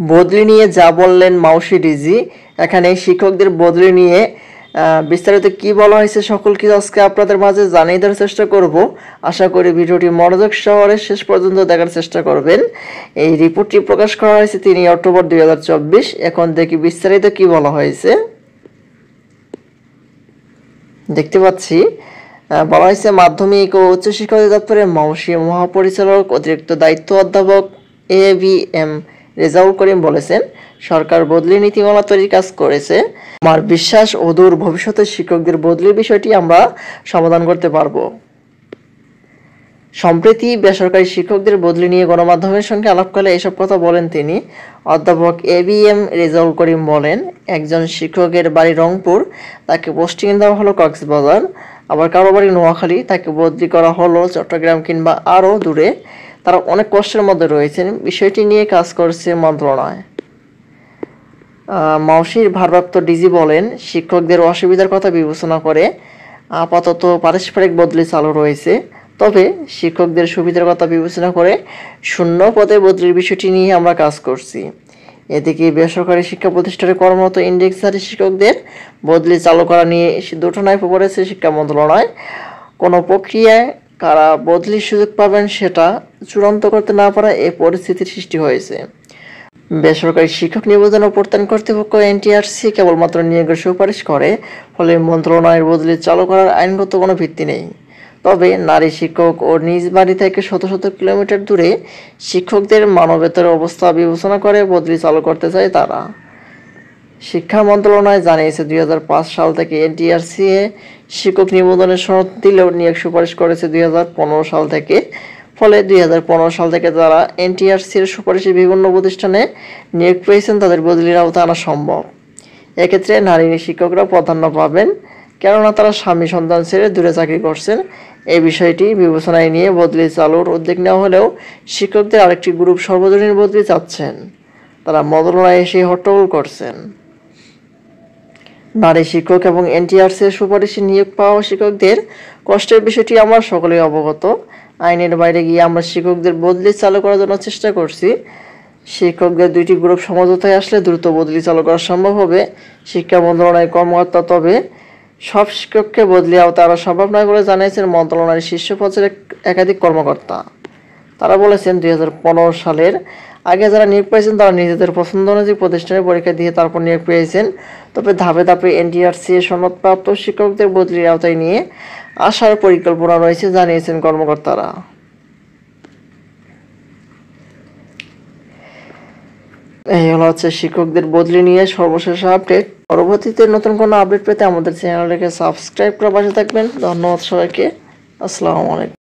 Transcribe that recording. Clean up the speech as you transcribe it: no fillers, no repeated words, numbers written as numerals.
বদলি নিয়ে যা বললেন মাউসি ডিজি। এখানে শিক্ষকদের বদলি নিয়ে বিস্তারিত কি বলা হয়েছে সকল কিছু আজকে আপনাদের মাঝে জানিয়ে দেওয়ার চেষ্টা করব। আশা করি ভিডিওটি মনোযোগ সহকারে শেষ পর্যন্ত দেখার চেষ্টা করবেন। এই রিপোর্টটি প্রকাশ করা হয়েছে 3 অক্টোবর 2024। এখন দেখি বিস্তারিত কি বলা হয়েছে। দেখতে পাচ্ছি বলা হয়েছে মাধ্যমিক ও উচ্চশিক্ষা অধিদপ্তরের মাউসি মহাপরিচালক অতিরিক্ত দায়িত্ব অধ্যাপক AVM রেজাউল করিম বলেছেন, সরকার বদলি নীতিমালা তৈরির কাজ করেছে। আমার বিশ্বাস অদূর ভবিষ্যতে শিক্ষকদের বদলির বিষয়টি আমরা সমাধান করতে পারবো। সম্প্রতি বেসরকারি শিক্ষকদের বদলি নিয়ে গণমাধ্যমের সঙ্গে আলাপকালে এসব কথা বলেন তিনি। অধ্যাপক AVM রেজাউল করিম বলেন, একজন শিক্ষকের বাড়ি রংপুর, তাকে পোস্টিং দেওয়া হলো কক্সবাজার। আবার কারো বাড়ি নোয়াখালী, তাকে বদলি করা হলো চট্টগ্রাম কিংবা আরও দূরে। তারা অনেক কষ্টের মধ্যে রয়েছেন। বিষয়টি নিয়ে কাজ করছে মন্ত্রণালয়। মাউসির ভারপ্রাপ্ত ডিজি বলেন, শিক্ষকদের অসুবিধার কথা বিবেচনা করে আপাতত পারস্পরিক বদলি চালু রয়েছে। তবে শিক্ষকদের সুবিধার কথা বিবেচনা করে শূন্য পদে বদলির বিষয়টি নিয়ে আমরা কাজ করছি। এদিকে বেসরকারি শিক্ষা প্রতিষ্ঠানে কর্মরত ইন্ডেক্সধারী শিক্ষকদের বদলি চালু করা নিয়ে দুটোনায় পড়েছে শিক্ষা মন্ত্রণালয়। কোনো প্রক্রিয়ায় কারা বদলির সুযোগ পাবেন সেটা চূড়ান্ত করতে না পারা এই পরিস্থিতির সৃষ্টি হয়েছে। বেসরকারি শিক্ষক নিবন্ধন ও প্রত্যয়ন কর্তৃপক্ষ NTRC কেবলমাত্র নিয়োগের সুপারিশ করে, ফলে মন্ত্রণালয়ের বদলি চালু করার আইনগত কোনো ভিত্তি নেই। তবে নারী শিক্ষক ও নিজ বাড়ি থেকে শত শত কিলোমিটার দূরে শিক্ষকদের মানবেতর অবস্থা বিবেচনা করে বদলি চালু করতে চায় তারা। শিক্ষা মন্ত্রণালয় জানিয়েছে 2005 সাল থেকে NTRC এ শিক্ষক নিবন্ধনের সনদ দিলেও নিয়োগ সুপারিশ করেছে 2015 সাল থেকে। ফলে 2015 সাল থেকে যারা NTRC-র সুপারিশে বিভিন্ন প্রতিষ্ঠানে নিয়োগ পেয়েছেন তাদের বদলির আওতায় আনা সম্ভব। এক্ষেত্রে নারী শিক্ষকরা প্রাধান্য পাবেন, কেননা তারা স্বামী সন্তান ছেড়ে দূরে চাকরি করছেন। এই বিষয়টি বিবেচনায় নিয়ে বদলি চালুর উদ্যোগ নেওয়া হলেও শিক্ষকদের আরেকটি গ্রুপ সর্বজনীন বদলি চাচ্ছেন। তারা মন্ত্রণালয়ে এসে হট্টগোল করছেন। নারী শিক্ষক এবং NTRC-র সুপারিশে নিয়োগ পাওয়া শিক্ষকদের কষ্টের বিষয়টি আমরা সকলেই অবগত। আইনের বাইরে গিয়ে আমরা শিক্ষকদের বদলি চালু করার জন্য চেষ্টা করছি। শিক্ষকদের দুইটি গ্রুপ সমঝোতায় আসলে দ্রুত বদলি চালু করা সম্ভব হবে। শিক্ষা মন্ত্রণালয়ের কর্মকর্তা। তবে সব শিক্ষককে বদলি আওতায় আনা সম্ভব নয় বলে জানিয়েছেন মন্ত্রণালয়ের শীর্ষ পর্যায়ের একাধিক কর্মকর্তা। তারা বলেছেন 2015 সালের আগে যারা নিয়োগ পেয়েছেন তারা নিজেদের পছন্দ অনুযায়ী প্রতিষ্ঠানে পরীক্ষা দিয়ে তারপর নিয়োগ পেয়েছেন। তবে ধাপে ধাপে NTRC সনদপ্রাপ্ত শিক্ষকদের বদলির আওতায় নিয়ে আসার পরিকল্পনা রয়েছে জানিয়েছেন কর্মকর্তারা। এই হচ্ছে শিক্ষকদের বদলি নিয়ে সর্বশেষ আপডেট। পরবর্তীতে নতুন কোনো আপডেট পেতে আমাদের চ্যানেলটিকে সাবস্ক্রাইব করে পাশে থাকবেন। ধন্যবাদ সবাইকে। আসসালামু আলাইকুম।